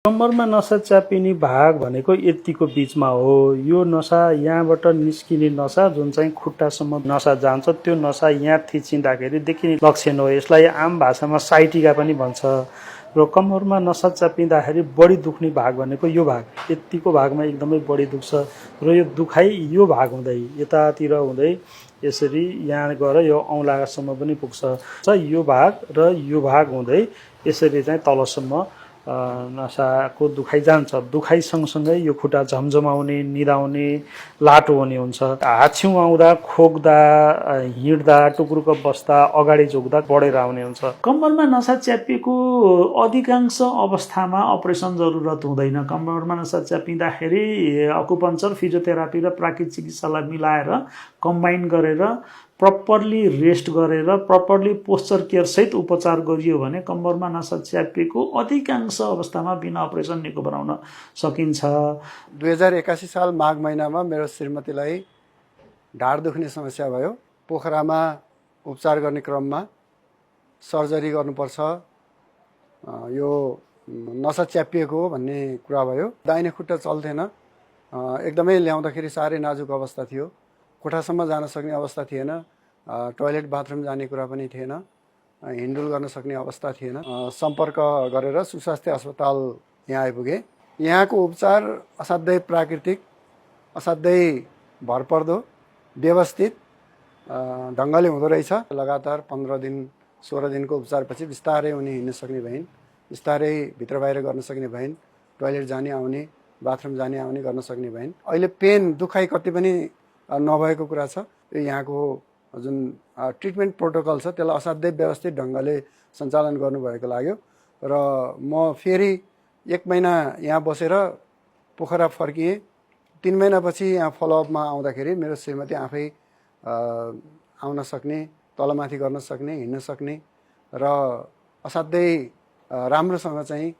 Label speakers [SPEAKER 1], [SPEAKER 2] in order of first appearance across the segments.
[SPEAKER 1] कम्मरमा नसा च्यापिने भाग भनेको यतिको बिचमा हो। यो नसा यहाँबाट निस्किने नसा जुन चाहिँ खुट्टासम्म नसा जान्छ, त्यो नसा यहाँ थिचिँदाखेरि देखिने लक्षण हो। यसलाई आम भाषामा साइटिका पनि भन्छ। र कम्मरमा नसा च्यापिँदाखेरि बढी दुख्ने भाग भनेको यो भाग, यतिको भागमा एकदमै बढी दुख्छ। र यो दुखाइ यो भाग हुँदै यतातिर हुँदै यसरी यहाँ गएर यो औँलासम्म पनि पुग्छ। यो भाग र यो भाग हुँदै यसरी चाहिँ तलसम्म नसाको दुखाइ जान्छ। दुखाइ सँगसँगै यो खुट्टा झमझमाउने, निदाउने, लाटो हुने हुन्छ। हात छिउआउँदा, खोक्दा, हिँड्दा, टुक्रुक बस्दा, अगाडि झुक्दा बढेर आउने हुन्छ। कम्मरमा नसा च्यापिएको अधिकांश अवस्थामा अपरेसन जरुरत हुँदैन। कम्मरमा नसा च्यापिँदाखेरि अकुपञ्चर, फिजियोथेरापी र प्राकृतिक चिकित्सालाई मिलाएर कम्बाइन गरेर प्रपरली रेस्ट गरेर प्रपरली पोस्चर केयर सहित उपचार गरियो भने कम्मरमा नसा च्यापिएको अधिकांश अवस्थामा बिना अपरेसन निको बनाउन सकिन्छ।
[SPEAKER 2] 2081 साल माघ महिनामा मेरो श्रीमतीलाई ढाड दुख्ने समस्या भयो। पोखरामा उपचार गर्ने क्रममा सर्जरी गर्नुपर्छ, यो नसा च्यापिएको हो भन्ने कुरा भयो। दाहिने खुट्टा चल्थेन, एकदमै ल्याउँदाखेरि साह्रै नाजुक अवस्था थियो। कोठासम्म जान सक्ने अवस्था थिएन, टोयलेट बाथरुम जाने कुरा पनि थिएन, हिँडुल गर्न सक्ने अवस्था थिएन। सम्पर्क गरेर सुस्वास्थ्य अस्पताल यहाँ आइपुगे। यहाँको उपचार असाध्यै प्राकृतिक, असाध्यै भरपर्दो, व्यवस्थित ढङ्गले हुँदो रहेछ। लगातार 15 दिन 16 दिनको उपचारपछि बिस्तारै उनी हिँड्न सक्ने भइन्, बिस्तारै भित्र बाहिर गर्न सक्ने भइन्, टोयलेट जाने आउने, बाथरुम जाने आउने गर्न सक्ने भइन्। अहिले पेन दुखाइ कति पनि नभएको कुरा छ। यो यहाँको जुन ट्रिटमेन्ट प्रोटोकल छ त्यसलाई असाध्यै व्यवस्थित ढङ्गले सञ्चालन गर्नुभएको लाग्यो। र म फेरि 1 महिना यहाँ बसेर पोखरा फर्किएँ। 3 महिनापछि यहाँ फलोअपमा आउँदाखेरि मेरो श्रीमती आफै आउन सक्ने, तलमाथि गर्न सक्ने, हिँड्न सक्ने र असाध्यै राम्रोसँग चाहिँ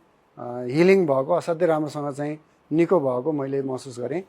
[SPEAKER 2] हिलिङ भएको, असाध्यै राम्रोसँग चाहिँ निको भएको मैले महसुस गरेँ।